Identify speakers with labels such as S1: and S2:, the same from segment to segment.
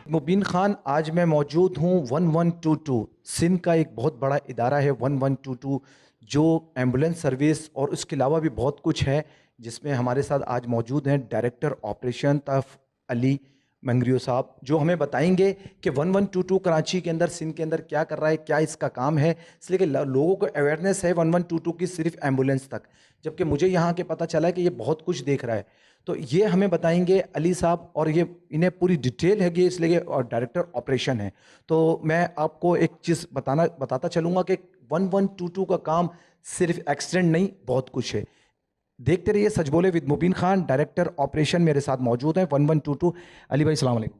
S1: मुबीन खान, आज मैं मौजूद हूँ 1122 सिंध का एक बहुत बड़ा इदारा है 1122, जो एम्बुलेंस सर्विस और उसके अलावा भी बहुत कुछ है, जिसमें हमारे साथ आज मौजूद हैं डायरेक्टर ऑपरेशन तफ अली मंगरियो साहब, जो हमें बताएंगे कि 1122 कराची के अंदर, सिंध के अंदर क्या कर रहा है, क्या इसका काम है। इसलिए कि लोगों को अवेयरनेस है 1122 की सिर्फ एम्बुलेंस तक, जबकि मुझे यहाँ के पता चला है कि ये बहुत कुछ देख रहा है। तो ये हमें बताएंगे अली साहब, और ये इन्हें पूरी डिटेल है कि इसलिए और डायरेक्टर ऑपरेशन है। तो मैं आपको एक चीज़ बताता चलूँगा कि 1122 का काम सिर्फ एक्सीडेंट नहीं, बहुत कुछ है। देखते रहिए सच बोले with Mubeen Khan, director operation मेरे साथ मौजूद हैं 1122। अली भाई सलाम अलैकुम।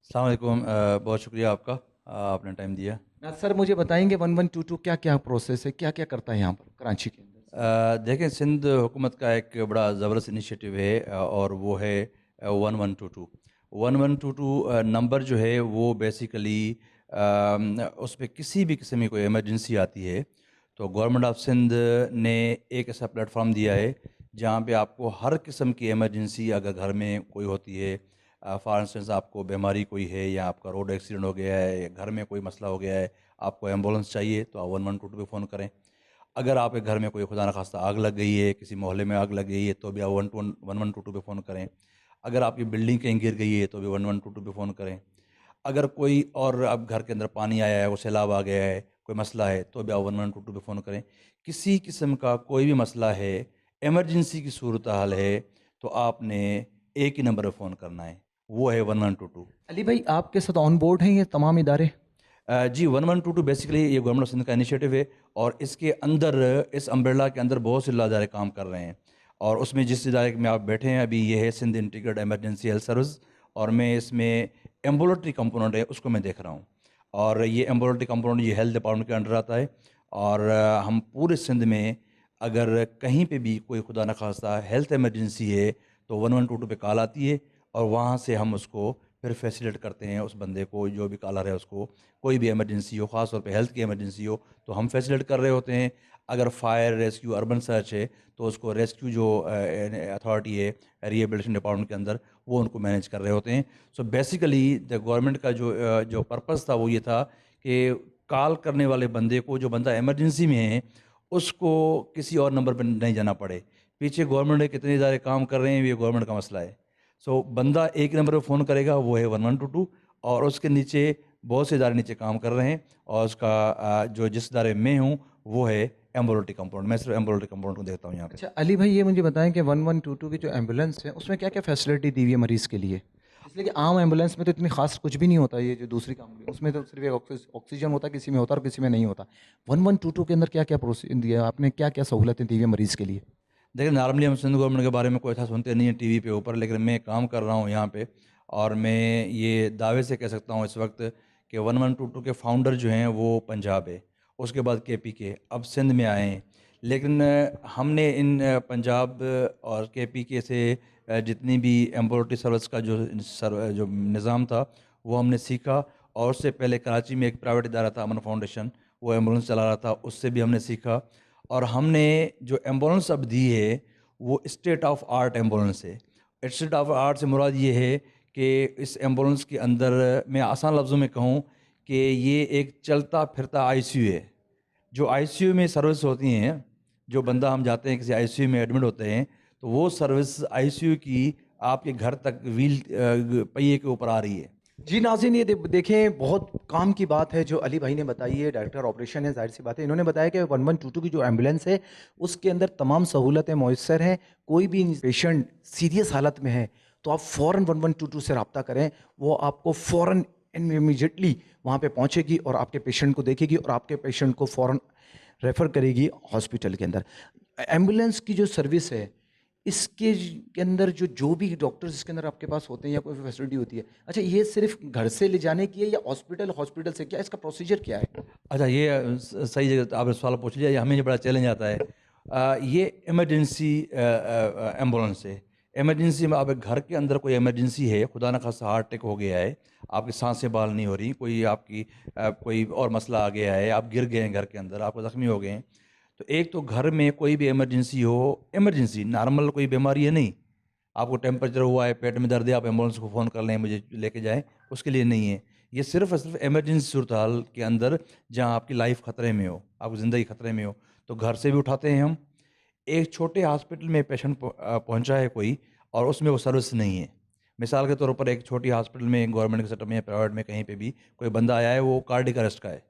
S2: अस्सलाम वालेकुम। बहुत शुक्रिया आपका, आपने टाइम दिया।
S1: सर मुझे बताएंगे 1122 क्या क्या प्रोसेस है, क्या क्या करता है यहाँ पर कराची के अंदर।
S2: देखें, सिंध हुकूमत का एक बड़ा ज़बरदस्त इनिशिएटिव है, और वो है 1122 नंबर जो है वो बेसिकली उस पर किसी भी किस्म की कोई इमरजेंसी आती है तो गवर्नमेंट ऑफ सिंध ने एक ऐसा प्लेटफॉर्म दिया है जहाँ पे आपको हर किस्म की इमरजेंसी अगर घर में कोई होती है, फॉर इंस्टेंस आपको बीमारी कोई है या आपका रोड एक्सीडेंट हो गया है या घर में कोई मसला हो गया है, आपको एम्बुलेंस चाहिए तो आप 1122 पे फ़ोन करें। अगर आपके घर में कोई खुदा न खास्ता आग लग गई है, किसी मोहल्ले में आग लग गई है, तो भी आप 1122 पे फ़ोन करें। अगर आपकी बिल्डिंग कहीं गिर गई है तो भी 1122 पे फ़ोन करें। अगर कोई और अब घर के अंदर पानी आया है, वो सैलाब आ गया है, कोई मसला है, तो भी आप 1122 पे फ़ोन करें। किसी किस्म का कोई भी मसला है, इमरजेंसी की सूरत हाल है, तो आपने एक ही नंबर पर फ़ोन करना है, वो है 1122।
S1: अली भाई आपके साथ ऑन बोर्ड हैं ये तमाम इदारे।
S2: जी, 1122 बेसिकली ये गवर्नमेंट ऑफ सिंध का इनिशिएटिव है, और इसके अंदर, इस अम्ब्रेला के अंदर बहुत से इदारे काम कर रहे हैं। और उसमें जिस इदारे में आप बैठे हैं अभी, ये है Sindh integrated emergency health service, और मैं इसमें एम्बुलेटरी कंपोनेंट है उसको मैं देख रहा हूँ। और ये एम्बुलेटरी कंपोनेंट ये हेल्थ डिपार्टमेंट के अंडर आता है। और हम पूरे सिंध में अगर कहीं पे भी कोई खुदा न खास्ता हेल्थ इमरजेंसी है तो 1122 पे कॉल आती है, और वहाँ से हम उसको फिर फैसिलिटेट करते हैं उस बंदे को, जो भी कॉलर है उसको। कोई भी इमरजेंसी हो, ख़ास तौर पे हेल्थ की इमरजेंसी हो, तो हम फैसिलिटेट कर रहे होते हैं। अगर फायर रेस्क्यू अर्बन सर्च है तो उसको रेस्क्यू जो अथॉरिटी है रिहेबिलिटेशन डिपार्टमेंट के अंदर, वो उनको मैनेज कर रहे होते हैं। सो बेसिकली द गवर्नमेंट का जो पर्पस था वो ये था कि कॉल करने वाले बंदे को, जो बंदा इमरजेंसी में है, उसको किसी और नंबर पर नहीं जाना पड़े। पीछे गवर्नमेंट ने कितने ज़्यादा काम कर रहे हैं, ये गवर्नमेंट का मसला है। सो बंदा एक नंबर पर फ़ोन करेगा, वो है 1122, और उसके नीचे बहुत से इदारे नीचे काम कर रहे हैं, और उसका जो जिस इदारे में हूँ वो है एम्बुलेटरी कंपाउंड। मैं सिर्फ एम्बुलेटरी कंपाउंड को देखता हूँ यहाँ पे।
S1: अच्छा अली भाई ये मुझे बताएं कि 1122 की जो एम्बुलेंस है उसमें क्या क्या फैसिलिटी दी हुई है मरीज़ के लिए। इसलिए कि आम एम्बुलेंस में तो इतनी खास कुछ भी नहीं होता, ये जो दूसरी कंपनी उसमें तो सिर्फ एक ऑक्सीजन होता है, किसी में होता है और किसी में नहीं होता। 1122 के अंदर क्या क्या प्रोसीजर दिया है आपने, क्या क्या सहूलतें दी हुई है मरीज़ के लिए।
S2: देखिए, नॉर्मली हम सिंध गवर्नमेंट के बारे में कोई ऐसा सुनते नहीं है टीवी पे ऊपर, लेकिन मैं काम कर रहा हूँ यहाँ पे, और मैं ये दावे से कह सकता हूँ इस वक्त कि 1122 के फाउंडर जो हैं वो पंजाब है, उसके बाद KPK, अब सिंध में आए हैं। लेकिन हमने इन पंजाब और KPK से जितनी भी एम्बुलेटरी सर्विस का जो निज़ाम था वो हमने सीखा। और उससे पहले कराची में एक प्राइवेट इदारा था, अमन फाउंडेशन, वो एम्बुलेंस चला रहा था, उससे भी हमने सीखा। और हमने जो एम्बुलेंस अब दी है वो स्टेट ऑफ आर्ट एम्बुलेंस है। स्टेट ऑफ आर्ट से मुराद ये है कि इस एम्बुलेंस के अंदर, मैं आसान लफ्ज़ों में कहूँ, कि ये एक चलता फिरता ICU है। जो ICU में सर्विस होती हैं, जो बंदा हम जाते हैं किसी ICU में एडमिट होते हैं, तो वो सर्विस ICU की आपके घर तक व्हील पहिए के ऊपर आ रही है।
S1: जी नाज़रीन, ये देखें बहुत काम की बात है जो अली भाई ने बताई है, डायरेक्टर ऑपरेशन है, जाहिर सी बात है। इन्होंने बताया कि 1122 की जो एम्बुलेंस है उसके अंदर तमाम सहूलतें मौसर हैं। कोई भी पेशेंट सीरियस हालत में है तो आप फ़ौरन 1122 से रब्ता करें, वो आपको फ़ौरन इमीडिएटली वहाँ पे पहुँचेगी और आपके पेशेंट को देखेगी और आपके पेशेंट को फ़ौरन रेफ़र करेगी हॉस्पिटल के अंदर। एम्बुलेंस की जो सर्विस है इसके के अंदर जो जो भी डॉक्टर्स इसके अंदर आपके पास होते हैं या कोई फैसिलिटी होती है, अच्छा ये सिर्फ घर से ले जाने की है या हॉस्पिटल हॉस्पिटल से, क्या इसका प्रोसीजर क्या है।
S2: अच्छा, ये सही जगह आपने सवाल पूछ लिया। ये हमें ये बड़ा चैलेंज आता है। ये इमरजेंसी एम्बुलेंस है। इमरजेंसी में, आप घर के अंदर कोई इमरजेंसी है, खुदा न खास्ता हार्ट अटैक हो गया है, आपकी सांसें बहाल नहीं हो रही, कोई आपकी कोई और मसला आ गया है, आप गिर गए हैं घर के अंदर, आप ज़ख्मी हो गए हैं, तो एक तो घर में कोई भी इमरजेंसी हो, इमरजेंसी नॉर्मल कोई बीमारी है नहीं, आपको टेम्परेचर हुआ है, पेट में दर्द है, आप एम्बुलेंस को फ़ोन कर लें, मुझे लेके जाएँ, उसके लिए नहीं है। ये सिर्फ़ और सिर्फ़ इमरजेंसी सूरत हाल के अंदर जहाँ आपकी लाइफ़ ख़तरे में हो, आपकी ज़िंदगी ख़तरे में हो, तो घर से भी उठाते हैं हम। एक छोटे हॉस्पिटल में पेशेंट पहुंचा है कोई और उसमें वो सर्विस नहीं है। मिसाल के तौर पर एक छोटी हॉस्पिटल में, गवर्नमेंट के सेटअप में या प्राइवेट में कहीं पे भी कोई बंदा आया है, वो कार्डियक अरेस्ट का है,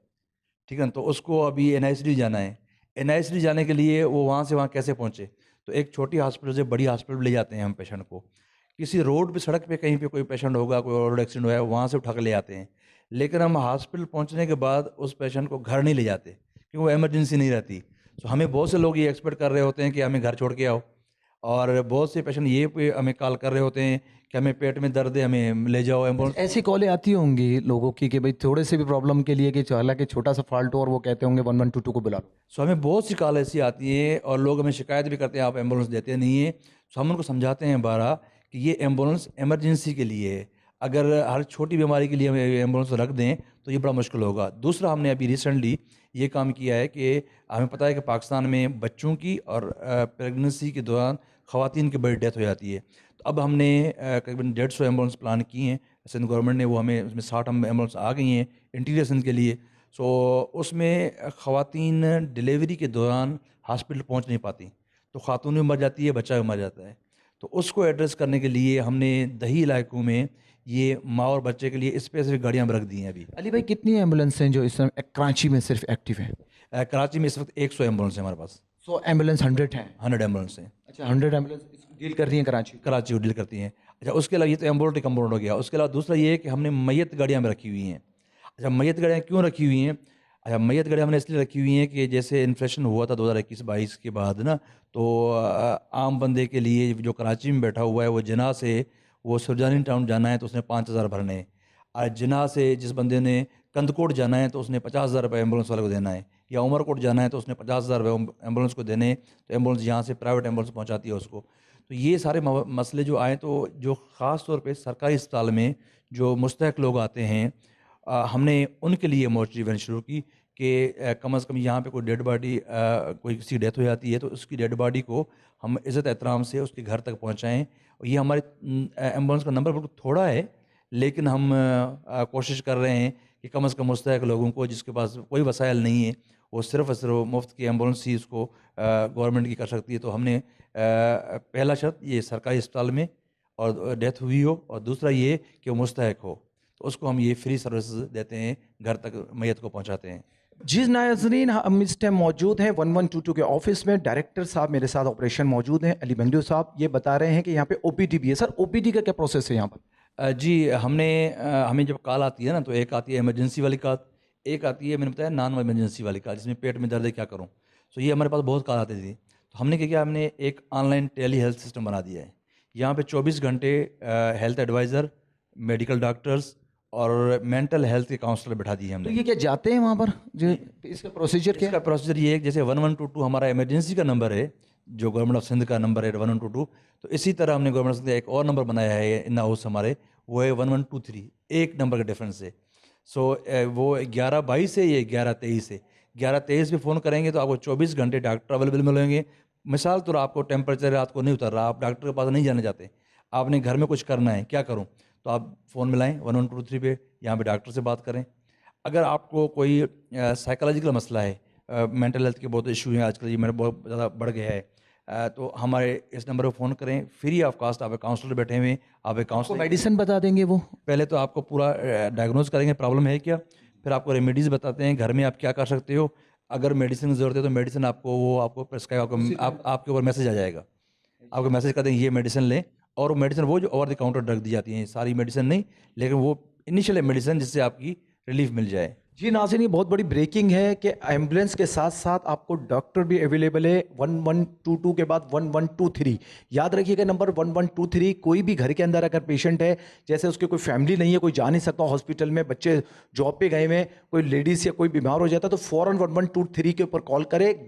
S2: ठीक है ना? तो उसको अभी एनआईसीडी जाना है। एनआईसीडी जाने के लिए वो वहाँ से वहाँ कैसे पहुँचे? तो एक छोटी हॉस्पिटल से बड़ी हॉस्पिटल ले जाते हैं हम पेशेंट को। किसी रोड पे, सड़क पे कहीं पे कोई पेशेंट होगा, कोई रोड एक्सीडेंट हुआ है, वहाँ से उठा के ले आते हैं। लेकिन हम हॉस्पिटल पहुँचने के बाद उस पेशेंट को घर नहीं ले जाते, क्योंकि वो इमरजेंसी नहीं रहती। तो हमें बहुत से लोग ये एक्सपेक्ट कर रहे होते हैं कि हमें घर छोड़ के आओ, और बहुत से पेशेंट ये पे हमें कॉल कर रहे होते हैं कि हमें पेट में दर्द है, हमें ले जाओ एम्बुलेंस।
S1: ऐसी कॉलें आती होंगी लोगों की कि भाई थोड़े से भी प्रॉब्लम के लिए, कि हालांकि छोटा सा फॉल्ट हो और वो कहते होंगे 1122 को बुला लो।
S2: सो हमें बहुत सी कॉल ऐसी आती है और लोग हमें शिकायत भी करते हैं, आप एम्बुलेंस देते नहीं हैं। सो हम उनको समझाते हैं बारह कि ये एम्बुलेंस इमरजेंसी के लिए है। अगर हर छोटी बीमारी के लिए हम एम्बुलेंस रख दें तो ये बड़ा मुश्किल होगा। दूसरा, हमने अभी रिसेंटली ये काम किया है कि हमें पता है कि पाकिस्तान में बच्चों की और प्रेगनेंसी के दौरान ख़वातीन की बड़ी डेथ हो जाती है। तो अब हमने करीबन 150 एम्बुलेंस प्लान किए हैं सिंध गवर्नमेंट ने, वो हमें उसमें 60 एम्बुलेंस आ गई हैं इंटीरियर सिंध के लिए। सो उसमें ख़वातीन डिलीवरी के दौरान हॉस्पिटल पहुंच नहीं पाती, तो खातून भी मर जाती है, बच्चा भी मर जाता है। तो उसको एड्रेस करने के लिए हमने दही इलाकों में ये माँ और बच्चे के लिए स्पेसिफिक गाड़ियाँ रख दी हैं अभी।
S1: अली भाई, कितनी एम्बुलेंस हैं जो इस समय कराची में सिर्फ एक्टिव है?
S2: कराची में इस वक्त 100 एम्बुलेंस है हमारे पास,
S1: 100 एम्बुलेंस 100 हैं?
S2: 100 एम्बुलेंस हैं।
S1: अच्छा, 100 एम्बुलेंस डील कर रही हैं कराची?
S2: कराची को डील करती हैं। अच्छा, उसके अलावा ये तो एम्बुलेंस कंपाउंड हो गया। उसके अलावा दूसरा ये है कि हमने मैयत गाड़ियाँ भी रखी हुई हैं। अच्छा, मैयत गाड़ियाँ क्यों रखी हुई हैं? अच्छा, मैयत गाड़ियाँ हमने इसलिए रखी हुई हैं कि जैसे इन्फ्लेशन हुआ था 2021-22 के बाद ना, तो आम बंदे के लिए जो कराची में बैठा हुआ है, वो जिना से वो सुरजानी टाउन जाना है तो उसने 5,000 भरने हैं, और जिना से जिस बंदे ने कंदकोट जाना है तो उसने 50,000 रुपये एम्बुलेंस वाले को देना है, या उमरकोट जाना है तो उसने 50,000 रुपये एम्बुलेंस को देने, तो एम्बुलेंस यहाँ से प्राइवेट एम्बुलेंस पहुँचाती है उसको। तो ये सारे मसले जो आए, तो जो ख़ास तौर पे सरकारी अस्पताल में जो मुस्तहक लोग आते हैं, हमने उनके लिए मोर्चरी वैन शुरू की कि कम से कम यहाँ पे कोई डेड बॉडी, कोई किसी डेथ हो जाती है तो उसकी डेड बॉडी को हम इज़्ज़त एहतराम से उसके घर तक पहुँचाएँ। और ये हमारे एम्बुलेंस का नंबर बिल्कुल थोड़ा है, लेकिन हम कोशिश कर रहे हैं कि कम से कम मुस्तहक लोगों को, जिसके पास कोई वसाइल नहीं है, वो सिर्फ़ और सिर्फ मुफ्त की एम्बुलेंस ही उसको गवर्नमेंट की कर सकती है। तो हमने पहला शर्त ये सरकारी अस्पताल में और डेथ हुई हो, और दूसरा ये कि वो मुस्तहक हो, तो उसको हम ये फ्री सर्विस देते हैं, घर तक मैयत को पहुंचाते हैं।
S1: जी नाज़रीन, हम इस टाइम मौजूद हैं 1122 के ऑफिस में। डायरेक्टर साहब मेरे साथ ऑपरेशन मौजूद हैं, अली बंगलू साहब। ये बता रहे हैं कि यहाँ पे ओपीडी भी है। सर, ओपीडी का क्या प्रोसेस है यहाँ पर?
S2: जी, हमें जब कॉल आती है ना, तो एक आती है इमरजेंसी वाली कॉल, एक आती है मैंने बताया नॉन इमरजेंसी वाली कॉल, जिसमें पेट में दर्द है क्या करूँ। तो ये हमारे पास बहुत कॉल आती थी। तो हमने क्या किया, हमने एक ऑनलाइन टेली हेल्थ सिस्टम बना दिया है। यहाँ पे 24 घंटे हेल्थ एडवाइज़र, मेडिकल डॉक्टर्स और मेंटल हेल्थ के काउंसलर बैठा दिए
S1: तो
S2: हमने।
S1: ये क्या जाते हैं वहाँ पर? जो इसका प्रोसीजर क्या
S2: इसका
S1: है?
S2: प्रोसीजर ये है कि जैसे 1122 हमारा इमरजेंसी का नंबर है, जो गवर्नमेंट ऑफ सिंध का नंबर है 1122, तो इसी तरह हमने गवर्नमेंट ऑफ सिंध का एक और नंबर बनाया है इन हाउस हमारे, वो है 1123, एक नंबर का डिफरेंस है। सो वो 1122 है, ये 1123 है। 1123 पे फ़ोन करेंगे तो आपको 24 घंटे डॉक्टर अवेलेबल मिलेंगे। मिसाल तो आपको टेम्परेचर रात को नहीं उतर रहा, आप डॉक्टर के पास नहीं जाना चाहते, आपने घर में कुछ करना है, क्या करूँ? तो आप फ़ोन मिलाएँ 1123 पे, यहाँ पे डॉक्टर से बात करें। अगर आपको कोई साइकोलॉजिकल मसला है, मेंटल हेल्थ के बहुत इशू हैं आजकल, ये मेरा बहुत ज़्यादा बढ़ गया है, तो हमारे इस नंबर पर फ़ोन करें, फ्री ऑफ कास्ट। आप एक काउंसलर बैठे हुए हैं, आप एक
S1: आपको
S2: काउंसलर,
S1: मेडिसिन बता देंगे वो?
S2: पहले तो आपको पूरा डायग्नोज करेंगे प्रॉब्लम है क्या, फिर आपको रेमेडीज़ बताते हैं घर में आप क्या कर सकते हो। अगर मेडिसिन की ज़रूरत है तो मेडिसिन आपको प्रेस्क्राइब, आपके ऊपर मैसेज आ जाएगा, आपको मैसेज कर देंगे ये मेडिसिन लें। और वो मेडिसिन वो जो ओवर द काउंटर ड्रग दी जाती हैं, सारी मेडिसिन नहीं, लेकिन वो इनिशियल मेडिसिन जिससे आपकी रिलीफ मिल जाए।
S1: जी नाज़रीन, ये बहुत बड़ी ब्रेकिंग है कि एम्बुलेंस के साथ साथ आपको डॉक्टर भी अवेलेबल है 1122 के बाद 1123। याद रखिएगा नंबर 1123। कोई भी घर के अंदर अगर पेशेंट है, जैसे उसके कोई फैमिली नहीं है, कोई जा नहीं सकता हॉस्पिटल में, बच्चे जॉब पे गए हुए हैं, कोई लेडीज़ या कोई बीमार हो जाता है, तो फ़ौरन 1123 के ऊपर कॉल करें।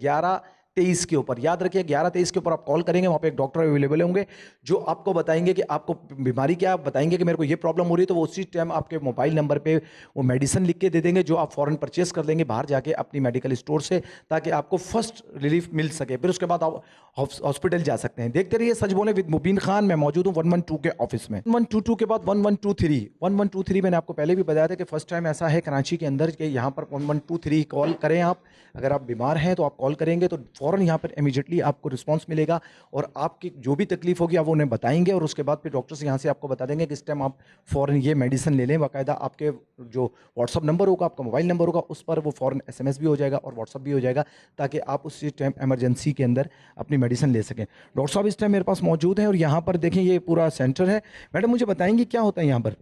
S1: 11-23 के ऊपर, याद रखिए 11-23 के ऊपर आप कॉल करेंगे, वहाँ पे एक डॉक्टर अवेलेबल होंगे जो आपको बताएंगे कि आपको बीमारी क्या है, आप बताएंगे कि मेरे को ये प्रॉब्लम हो रही है, तो वो उसी टाइम आपके मोबाइल नंबर पे वो मेडिसिन लिख के दे देंगे जो आप फ़ौरन परचेस कर लेंगे बाहर जाके अपनी मेडिकल स्टोर से, ताकि आपको फर्स्ट रिलीफ मिल सके। फिर उसके बाद आप हॉस्पिटल जा सकते हैं। देखते रहिए सच बोले विद मुबीन खान। मैं मौजूद हूँ 112 के ऑफिस में। 1122 के बाद 1123 मैंने आपको पहले भी बताया था कि फर्स्ट टाइम ऐसा है कराची के अंदर कि यहाँ पर 1123 कॉल करें आप। अगर आप बीमार हैं तो आप कॉल करेंगे तो फ़ौरन यहाँ पर इमीडिएटली आपको रिस्पांस मिलेगा और आपकी जो भी तकलीफ होगी आप उन्हें बताएंगे और उसके बाद फिर डॉक्टर्स यहाँ से आपको बता देंगे कि इस टाइम आप फ़ौरन ये मेडिसिन ले लें। बाकायदा आपके जो व्हाट्सअप नंबर होगा, आपका मोबाइल नंबर होगा, उस पर वो फ़ौरन SMS भी हो जाएगा और व्हाट्सअप भी हो जाएगा, ताकि आप उसी टाइम इमरजेंसी के अंदर अपनी मेडिसिन ले सकें। डॉक्टर साहब इस टाइम मेरे पास मौजूद हैं और यहाँ पर देखें ये पूरा सेंटर है। मैडम मुझे बताएंगे क्या होता है यहाँ पर?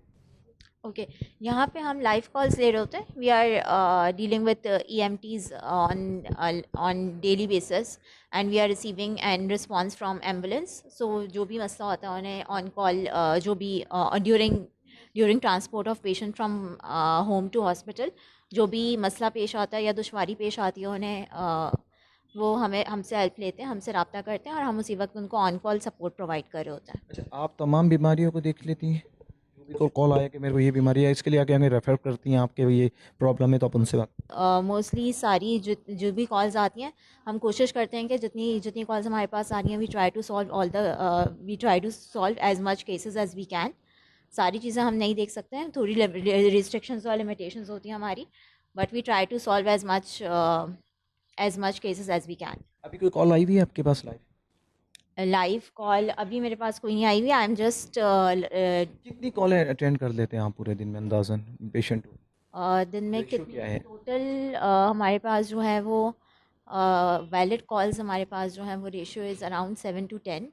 S3: ओके यहाँ पे हम लाइव कॉल्स ले रहे होते हैं। We are dealing with EMTs on daily basis and we are receiving and response from ambulance. So जो भी मसला होता है उन्हें ऑन कॉल जो भी during transport of patient from home to hospital जो भी मसला पेश आता है या दुश्वारी पेश आती है उन्हें वो हमसे हेल्प लेते हैं, हमसे रब्ता करते हैं और हम उसी वक्त उनको ऑन कॉल सपोर्ट प्रोवाइड कर रहे होते हैं।
S1: अच्छा, आप तमाम बीमारियों को देख लेती हैं? जो भी कॉल आया कि मेरे को ये बीमारी है, इसके लिए आगे हमें रेफर करती हैं, आपके ये प्रॉब्लम है तो आप उनसे बात।
S3: मोस्टली सारी जो भी कॉल्स आती हैं हम कोशिश करते हैं कि जितनी कॉल्स हमारे पास आ रही हैं we try to solve as much cases as we can. सारी चीज़ें हम नहीं देख सकते हैं, थोड़ी रिस्ट्रिक्शंस और लिमिटेशंस होती हैं हमारी, but we try to solve as much cases as we can.
S1: अभी कोई कॉल आई हुई है आपके पास
S3: लाइव कॉल अभी मेरे पास कोई नहीं आई हुई। आई एम जस्ट
S1: कितनी कॉलें अटेंड कर लेते हैं आप पूरे दिन में अंदाजन पेशेंट?
S3: दिन में
S1: रेशियो क्या है?
S3: टोटल हमारे पास जो है वो वैलिड कॉल्स हमारे पास जो है वो ratio is around 7 to 10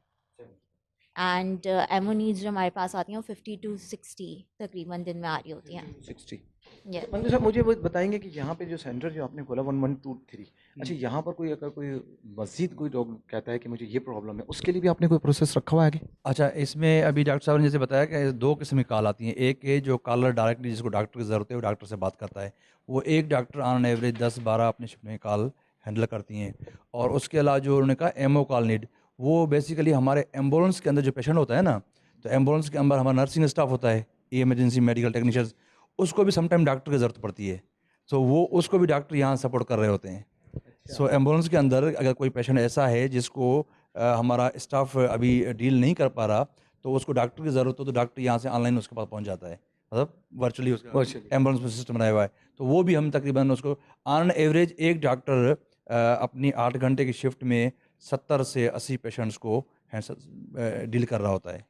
S3: and MO needs जो हमारे पास आती हैं वो 50 to 60 तकरीबन दिन में आ रही होती हैं।
S1: 60।
S3: Yes.
S1: मंजू साहब मुझे वो बताएंगे कि यहाँ पे जो सेंटर जो आपने खोला 1123, अच्छा यहाँ पर कोई अगर कोई मजीद कोई डॉक्टर कहता है कि मुझे ये प्रॉब्लम है, उसके लिए भी आपने कोई प्रोसेस रखा हुआ है आगे?
S2: अच्छा, इसमें अभी डॉक्टर साहब ने जैसे बताया कि दो किस्म की कॉल आती हैं। एक है जो कॉलर डायरेक्टली जिसको डॉक्टर की ज़रूरत है वो डॉक्टर से बात करता है, वो एक डॉक्टर ऑन एवरेज 10-12 अपने शिफ्ट में कॉल हैंडल करती हैं। और उसके अलावा जो उन्होंने कहा एमओ कॉल नीड, वो बेसिकली हमारे एम्बुलेंस के अंदर जो पेशेंट होता है ना, तो एम्बुलेंस के अंदर हमारा नर्सिंग स्टाफ होता है, इमरजेंसी मेडिकल टेक्नीशियंस, उसको भी समटाइम डॉक्टर की ज़रूरत पड़ती है। सो वो उसको भी डॉक्टर यहाँ सपोर्ट कर रहे होते हैं। सो एम्बुलेंस के अंदर अगर कोई पेशेंट ऐसा है जिसको हमारा स्टाफ अभी डील नहीं कर पा रहा, तो उसको डॉक्टर की ज़रूरत हो तो डॉक्टर यहाँ से ऑनलाइन उसके पास पहुँच जाता है, मतलब वर्चुअली उसका एम्बुलेंस में सिस्टम बनाया हुआ है। तो वो भी हम तकरीबन उसको ऑन एवरेज एक डॉक्टर अपनी 8 घंटे की शिफ्ट में 70 से 80 पेशेंट्स को डील कर रहा होता है।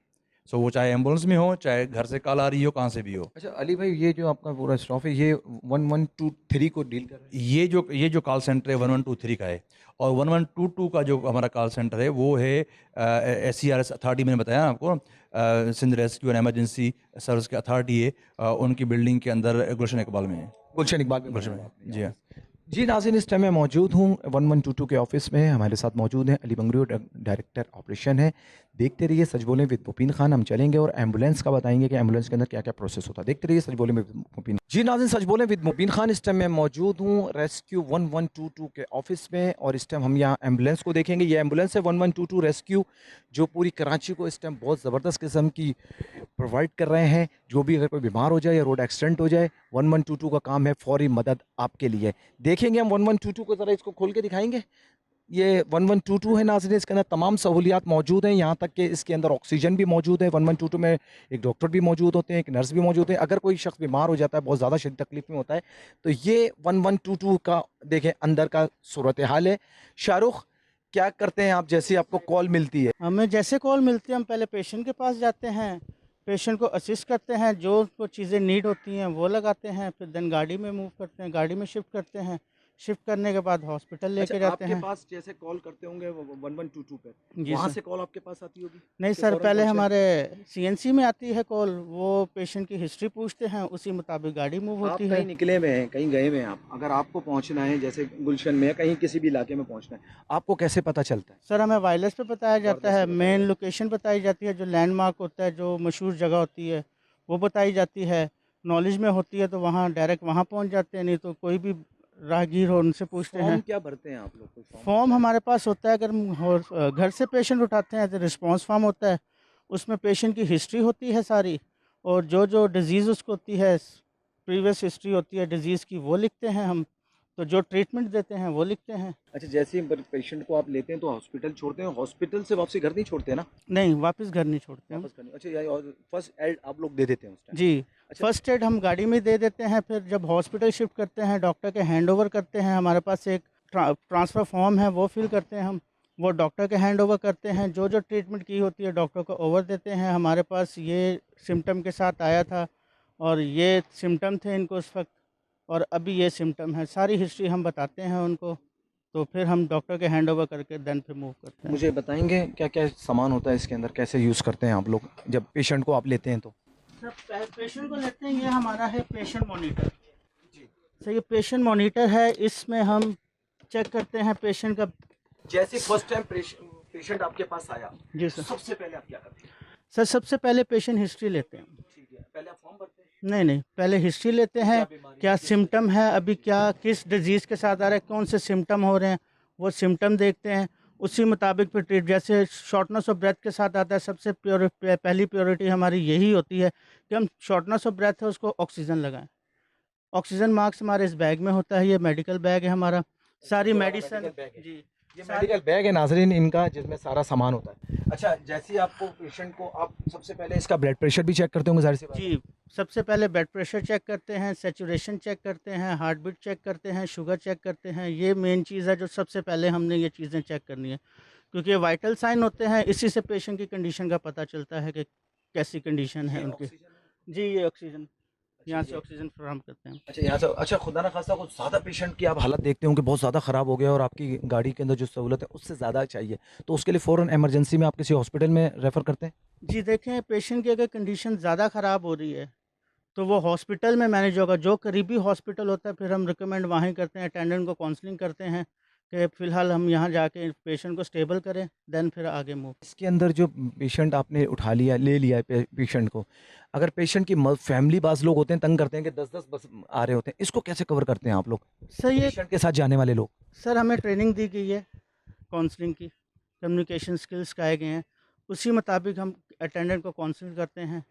S2: सो वो चाहे एम्बुलेंस में हो, चाहे घर से कॉल आ रही हो, कहाँ से भी हो।
S1: अच्छा अली भाई, ये जो आपका पूरा स्टाफ है ये 1123 को डील कर रहा है?
S2: ये जो कॉल सेंटर है 1123 का है, और 1122 का जो हमारा कॉल सेंटर है वो है SCRS अथॉरिटी, मैंने बताया ना आपको, Sindh rescue and emergency service की अथॉरिटी है, उनकी बिल्डिंग के अंदर गुलशन इकबाल में है।
S1: गुलशन इकबाल में?
S2: गुलशन में, जी हाँ।
S1: जी नाज़रीन, इस टाइम मैं मौजूद हूँ 1122 के ऑफिस में। हमारे साथ मौजूद हैं अली बंगरी, डायरेक्टर ऑपरेशन है। देखते रहिए सच बोलें विद मुबीन खान। हम चलेंगे और एम्बुलेंस का बताएंगे कि एम्बुलेंस के अंदर क्या क्या प्रोसेस होता है। देखते रहिए सच बोलें विद मुबीन। जी नाज़रीन, सच बोलें विद मुबीन खान। इस टाइम मैं मौजूद हूँ रेस्क्यू 1122 के ऑफिस में और इस टाइम हम यहाँ एम्बुलेंस को देखेंगे। ये एम्बुलेंस है 1122 रेस्क्यू, जो पूरी कराची को इस टाइम बहुत ज़बरदस्त किस्म की प्रोवाइड कर रहे हैं। जो भी अगर कोई बीमार हो जाए या रोड एक्सीडेंट हो जाए, 1122 का काम है फौरी मदद आपके लिए। देखेंगे हम 1122 को, ज़रा इसको खोल के दिखाएंगे। ये 1122 है नाज़रीन, इसके अंदर तमाम सहूलियात मौजूद हैं, यहाँ तक कि इसके अंदर ऑक्सीजन भी मौजूद है। 1122 में एक डॉक्टर भी मौजूद होते हैं, एक नर्स भी मौजूद है। अगर कोई शख्स बीमार हो जाता है, बहुत ज़्यादा शदीद तकलीफ में होता है, तो ये 1122 का देखें अंदर का सूरत हाल है। शाहरुख, क्या करते हैं आप जैसे आपको कॉल मिलती है?
S4: हमें जैसे कॉल मिलती है हम पहले पेशेंट के पास जाते हैं, पेशेंट को असिस्ट करते हैं, जो उनको चीज़ें नीड होती हैं वो लगाते हैं, फिर देन गाड़ी में मूव करते हैं, गाड़ी में शिफ्ट करते हैं, शिफ्ट करने के बाद हॉस्पिटल लेके जाते हैं।
S1: आपके पास जैसे कॉल करते होंगे 1122 पे,
S4: जी
S1: वहाँ
S4: सर।
S1: से कॉल आपके पास आती होगी?
S4: नहीं
S1: कि
S4: सर,
S1: फ़ौरन
S4: पहले
S1: पहुँचे?
S4: हमारे CNC में आती है कॉल, वो पेशेंट की हिस्ट्री पूछते हैं, उसी मुताबिक गाड़ी मूव
S1: आप
S4: होती
S1: कहीं
S4: है।
S1: निकले हुए हैं, कहीं गए हुए हैं आप, अगर आपको पहुंचना है जैसे गुलशन में या कहीं किसी भी इलाके में पहुंचना है, आपको कैसे पता चलता है?
S4: सर हमें वायरलेस पे बताया जाता है,
S1: वायरलेस पे
S4: मेन लोकेशन बताई जाती है, जो लैंडमार्क होता है, जो मशहूर जगह होती है वो बताई जाती है। नॉलेज में होती है तो वहाँ डायरेक्ट वहाँ पहुँच जाते हैं, नहीं तो कोई भी राहगीर हो उनसे पूछते हैं।
S1: फॉर्म क्या भरते हैं आप लोग? कोई फॉर्म
S4: फॉर्म हमारे पास होता है, अगर घर से पेशेंट उठाते हैं तो रिस्पांस फॉर्म होता है, उसमें पेशेंट की हिस्ट्री होती है सारी, और जो जो डिज़ीज़ उसको होती है, प्रीवियस हिस्ट्री होती है डिज़ीज़ की, वो लिखते हैं हम। तो जो ट्रीटमेंट देते हैं वो लिखते हैं।
S1: अच्छा, जैसे ही पेशेंट को आप लेते हैं तो हॉस्पिटल छोड़ते हैं, हॉस्पिटल से वापसी घर नहीं छोड़ते हैं ना?
S4: नहीं, वापस घर नहीं छोड़ते हम।
S1: वापस करनी, अच्छा, या और फर्स्ट एड आप लोग दे देते हैं उस टाइम?
S4: जी,
S1: अच्छा।
S4: फर्स्ट एड हम गाड़ी में दे देते हैं, फिर जब हॉस्पिटल शिफ्ट करते हैं डॉक्टर के हैंड ओवर करते हैं। हमारे पास एक ट्रांसफ़र फॉर्म है, वो फिल करते हैं हम, वो डॉक्टर के हैंड ओवर करते हैं। जो जो ट्रीटमेंट की होती है डॉक्टर को ओवर देते हैं। हमारे पास ये सिम्टम के साथ आया था और ये सिम्टम थे इनको उस वक्त, और अभी ये सिम्टम है, सारी हिस्ट्री हम बताते हैं उनको। तो फिर हम डॉक्टर के हैंड ओवर करके देन फिर मूव करते हैं।
S1: मुझे बताएंगे क्या क्या सामान होता है इसके अंदर, कैसे यूज़ करते हैं आप लोग जब पेशेंट को आप लेते हैं तो?
S4: सर, पेशेंट को लेते हैं, ये हमारा है पेशेंट मॉनिटर। सर, ये पेशेंट मॉनिटर है, इसमें हम चेक करते हैं पेशेंट का।
S1: जैसे फर्स्ट टाइम पेशेंट आपके पास आया,
S4: जी सर।
S1: सबसे पहले आप क्या करते हैं?
S4: सर, सबसे पहले पेशेंट हिस्ट्री लेते हैं।
S1: ठीक है, पहले आप फॉर्म भरते हैं?
S4: नहीं नहीं, पहले हिस्ट्री लेते हैं, क्या सिम्टम है अभी, क्या किस डिज़ीज़ के साथ आ रहा है, कौन से सिम्टम हो रहे हैं, वो सिम्टम देखते हैं। उसी मुताबिक फिर ट्रीट, जैसे शॉर्टनेस ऑफ ब्रेथ के साथ आता है, सबसे पहली प्योरिटी हमारी यही होती है कि हम शॉर्टनेस ऑफ ब्रेथ है उसको ऑक्सीजन लगाएं। ऑक्सीजन मास्क हमारे इस बैग में होता है, ये मेडिकल बैग है हमारा, सारी मेडिसिन।
S1: मेडिकल बैग है।
S4: जी,
S1: ये मेडिकल बैग है नाजरीन इनका, जिसमें सारा सामान होता है। अच्छा, जैसे ही आपको पेशेंट को, आप सबसे पहले इसका ब्लड प्रेशर भी चेक करते होंगे जाहिर सी बात है।
S4: जी, सबसे पहले ब्लड प्रेशर चेक करते हैं, सैचुरेशन चेक करते हैं, हार्ट बीट चेक करते हैं, शुगर चेक करते हैं। ये मेन चीज़ है जो सबसे पहले हमने ये चीज़ें चेक करनी है, क्योंकि ये वाइटल साइन होते हैं, इसी से पेशेंट की कंडीशन का पता चलता है कि कैसी कंडीशन है
S1: ये
S4: उनकी।
S1: ऑक्सीजन है?
S4: जी, ये ऑक्सीजन, यहाँ से
S1: ये-
S4: ऑक्सीजन फराहम करते हैं।
S1: अच्छा, यहाँ से, अच्छा, खुदा ना खास्ता कुछ ज़्यादा पेशेंट की आप हालत देखते होंगे, बहुत ज़्यादा ख़राब हो गया और आपकी गाड़ी के अंदर जो सहूलत है उससे ज़्यादा चाहिए, तो उसके लिए फ़ौरन इमरजेंसी में आप किसी हॉस्पिटल में रेफ़र करते हैं?
S4: जी, देखें, पेशेंट की अगर कंडीशन ज़्यादा ख़राब हो रही है तो वो हॉस्पिटल में मैनेज होगा, जो करीबी हॉस्पिटल होता है फिर हम रिकमेंड वहाँ ही करते हैं, अटेंडेंट को काउंसलिंग करते हैं कि फ़िलहाल हम यहाँ जाके पेशेंट को स्टेबल करें, देन फिर आगे मूव।
S1: इसके अंदर जो पेशेंट आपने उठा लिया, ले लिया है पेशेंट को, अगर पेशेंट की फैमिली, बाज़ लोग होते हैं तंग करते हैं कि 10-10 बस आ रहे होते हैं, इसको कैसे कवर करते हैं आप लोग,
S4: सर, ये
S1: पेशेंट के साथ जाने वाले लोग?
S4: सर हमें ट्रेनिंग दी गई है काउंसलिंग की, कम्युनिकेशन स्किल्स सिखाए गए हैं, उसी मुताबिक हम अटेंडेंट को काउंसलिंग करते हैं।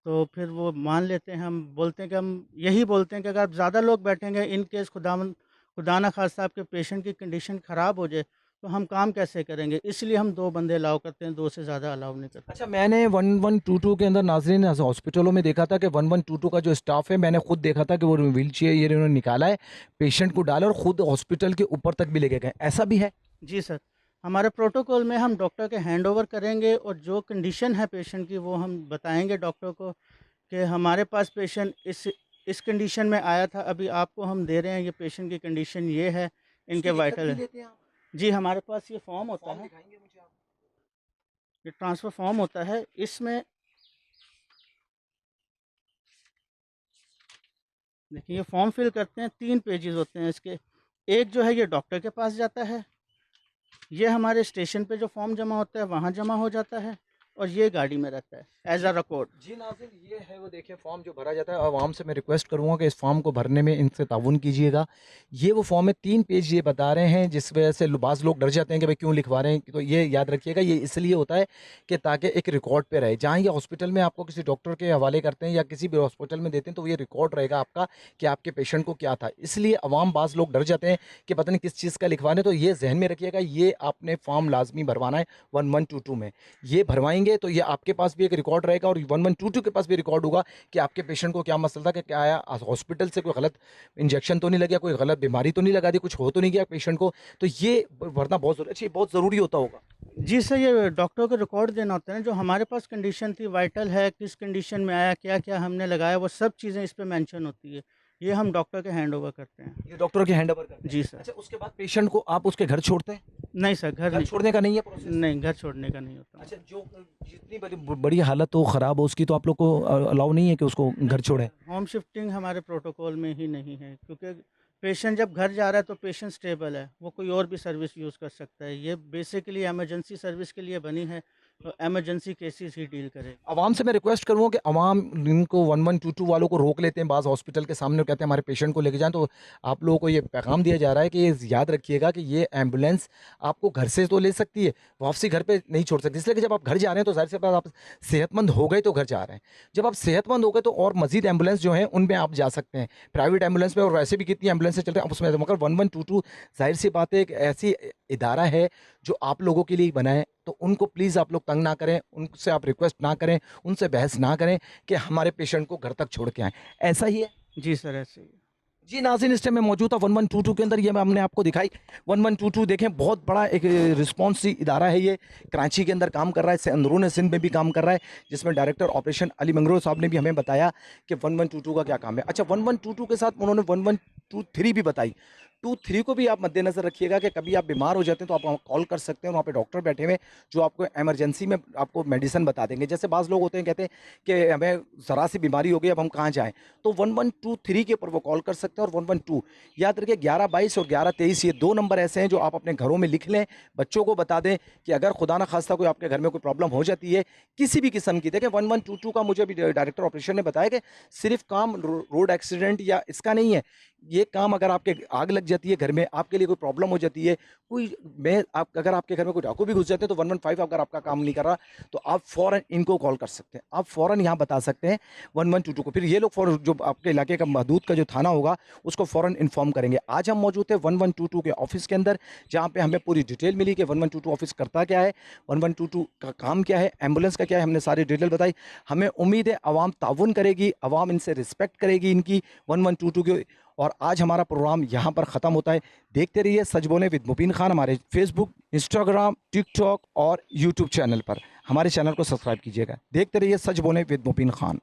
S4: तो फिर वो मान लेते हैं, हम बोलते हैं कि हम यही बोलते हैं कि अगर आप ज़्यादा लोग बैठेंगे, इन केस खुदा ना खास्ता आपके पेशेंट की कंडीशन ख़राब हो जाए तो हम काम कैसे करेंगे, इसलिए हम 2 बंदे अलाउ करते हैं, 2 से ज़्यादा अलाउ नहीं करते।
S1: अच्छा, मैंने 1122 के अंदर नाज़रीन हॉस्पिटलों में देखा था कि 1122 का जो स्टाफ है, मैंने खुद देखा था कि वो व्हील चेयर ये इन्होंने निकाला है, पेशेंट को डाला और खुद हॉस्पिटल के ऊपर तक भी लेके गए, ऐसा भी है?
S4: जी सर, हमारे प्रोटोकॉल में हम डॉक्टर के हैंड ओवर करेंगे और जो कंडीशन है पेशेंट की वो हम बताएंगे डॉक्टर को कि हमारे पास पेशेंट इस कंडीशन में आया था, अभी आपको हम दे रहे हैं, ये पेशेंट की कंडीशन ये है, इनके वाइटल है।
S1: लेते हैं आप?
S4: जी, हमारे पास ये फॉर्म होता
S1: फॉर्म
S4: है,
S1: दिखाएंगे मुझे आप?
S4: ये ट्रांसफ़र फॉर्म होता है, इसमें देखिए ये फॉर्म फिल करते हैं, 3 पेजेस होते हैं इसके। एक जो है ये डॉक्टर के पास जाता है, ये हमारे स्टेशन पे जो फॉर्म जमा होता है वहाँ जमा हो जाता है, और ये गाड़ी में रहता है एज अ रिकॉर्ड।
S1: जी नाज़रीन, ये है वो, देखिए फॉर्म जो भरा जाता है। आवाम से मैं रिक्वेस्ट करूँगा कि इस फॉर्म को भरने में इनसे ताउन कीजिएगा। ये वो फॉर्म है, 3 पेज ये बता रहे हैं, जिस वजह से बाज़ लोग डर जाते हैं कि भाई क्यों लिखवा रहे हैं, तो ये याद रखिएगा, ये इसलिए होता है कि ताकि एक रिकॉर्ड पे रहे। जहाँ ये हॉस्पिटल में आपको किसी डॉक्टर के हवाले करते हैं या किसी भी हॉस्पिटल में देते हैं, तो ये रिकॉर्ड रहेगा आपका कि आपके पेशेंट को क्या था। इसलिए अवाम, बाज़ लोग डर जाते हैं कि पता नहीं किस चीज़ का लिखवाने, तो ये जहन में रखिएगा, ये आपने फॉर्म लाजमी भरवाना है 1122 में। ये भरवाएंगे तो ये आपके पास भी एक रिकॉर्ड रहेगा और 1122 के पास भी रिकॉर्ड होगा कि आपके पेशेंट को क्या मसला था, कि क्या आया हॉस्पिटल से, कोई गलत इंजेक्शन तो नहीं लगा, कोई गलत बीमारी तो नहीं लगा दी, कुछ हो तो नहीं गया पेशेंट को। तो ये भरना बहुत जरूरी, अच्छा, ये बहुत ज़रूरी होता होगा।
S4: जी सर, ये डॉक्टर को रिकॉर्ड देना होता है ना, जो हमारे पास कंडीशन थी, वाइटल है, किस कंडीशन में आया, क्या क्या हमने लगाया, वो सब चीज़ें इस पे मेंशन होती है। ये हम डॉक्टर के हैंड ओवर करते हैं।
S1: ये डॉक्टर के हैंड ओवर करते हैं?
S4: जी सर।
S1: अच्छा, उसके बाद पेशेंट को आप उसके घर छोड़ते हैं?
S4: नहीं सर, घर
S1: घर
S4: नहीं,
S1: छोड़ने का नहीं है प्रोसेस?
S4: नहीं, घर छोड़ने का नहीं होता।
S1: अच्छा, जो जितनी बड़ी हालत हो, ख़राब हो, उसकी तो आप लोग को अलाउ नहीं है कि उसको घर छोड़ें?
S4: होम शिफ्टिंग हमारे प्रोटोकॉल में ही नहीं है, क्योंकि पेशेंट जब घर जा रहा है तो पेशेंट स्टेबल है, वो कोई और भी सर्विस यूज़ कर सकता है। ये बेसिकली इमरजेंसी सर्विस के लिए बनी है, एमरजेंसी केसेस ही डील करें।
S1: आवाम से मैं रिक्वेस्ट करूँगा कि आवाम इनको 1122 वालों को रोक लेते हैं बाज़ हॉस्पिटल के सामने, कहते हैं हमारे पेशेंट को लेके जाएं, तो आप लोगों को ये पैगाम दिया जा रहा है कि ये याद रखिएगा कि ये एम्बुलेंस आपको घर से तो ले सकती है, वापसी घर पे नहीं छोड़ सकती। इसलिए कि जब आप घर जा रहे हैं तो ज़ाहिर सी बात आप सेहतमंद हो गए तो घर जा रहे हैं, जब आप सेहतमंद हो गए तो और मज़ीद एम्बुलेंस जो हैं उनमें आप जा सकते हैं, प्राइवेट एम्बुलेंस में, और वैसे भी कितनी एम्बुलेंसें चल रही हैं आप उसमें, मगर 1122 ज़ाहिर सी बात है एक ऐसी इदारा है जो आप लोगों के लिए ही बना है, तो उनको प्लीज़ आप लोग तंग ना करें, उनसे आप रिक्वेस्ट ना करें, उनसे बहस ना करें कि हमारे पेशेंट को घर तक छोड़ के आएँ। ऐसा ही है?
S4: जी सर, ऐसे ही।
S1: जी नाज़रीन, इस टाइम मैं मौजूद था 1122 के अंदर, ये हमने आपको दिखाई 1122 देखें, बहुत बड़ा एक रिस्पॉन्स इदारा है ये, कराची के अंदर काम कर रहा है, अंदरून सिंध में भी काम कर रहा है, जिसमें डायरेक्टर ऑपरेशन अली मंगरू साहब ने भी हमें बताया कि 1122 का क्या काम है। अच्छा, 1122 के साथ उन्होंने 1123 भी बताई। 23 को भी आप मद्देनज़र रखिएगा कि कभी आप बीमार हो जाते हैं तो आप वहाँ कॉल कर सकते हैं, वहाँ पे डॉक्टर बैठे हुए जो आपको इमरजेंसी में आपको मेडिसिन बता देंगे। जैसे बाज़ लोग होते हैं कहते हैं कि हमें ज़रा सी बीमारी हो गई, अब हम कहाँ जाएँ, तो 1123 के ऊपर वो कॉल कर सकते हैं। और 112 याद रखिए, 1122 और 1123 ये 2 नंबर ऐसे हैं जो आप अपने घरों में लिख लें, बच्चों को बता दें कि अगर खुदा न खास्ता कोई आपके घर में कोई प्रॉब्लम हो जाती है किसी भी किस्म की। देखें 1122 का मुझे अभी डायरेक्टर ऑपरेशन ने बताया कि सिर्फ काम रोड एक्सीडेंट या इसका नहीं है, ये काम अगर आपके आग लग जाती है घर में, आपके लिए कोई प्रॉब्लम हो जाती है, कोई मैं आप अगर आपके घर में कोई डाकू भी घुस जाते हैं तो 115 अगर आपका काम नहीं कर रहा तो आप फ़ौरन इनको कॉल कर सकते हैं, आप फ़ौरन यहाँ बता सकते हैं 1122 को। फिर ये लोग फ़ौरन जो आपके इलाके का महदूद का जो थाना होगा उसको फ़ौरन इन्फॉर्म करेंगे। आज हम मौजूद थे 1122 के ऑफिस के अंदर, जहाँ पे हमें पूरी डिटेल मिली कि 1122 ऑफिस करता क्या है, 1122 का काम क्या है, एम्बुलेंस का क्या है, हमने सारी डिटेल बताई। हमें उम्मीद है आवाम ताउन करेगी, आवाम इनसे रिस्पेक्ट करेगी इनकी 1122 की। और आज हमारा प्रोग्राम यहाँ पर ख़त्म होता है। देखते रहिए सच बोलें विद मुबीन खान हमारे फेसबुक, इंस्टाग्राम, टिकटॉक और यूट्यूब चैनल पर। हमारे चैनल को सब्सक्राइब कीजिएगा। देखते रहिए सच बोलें विद मुबीन खान।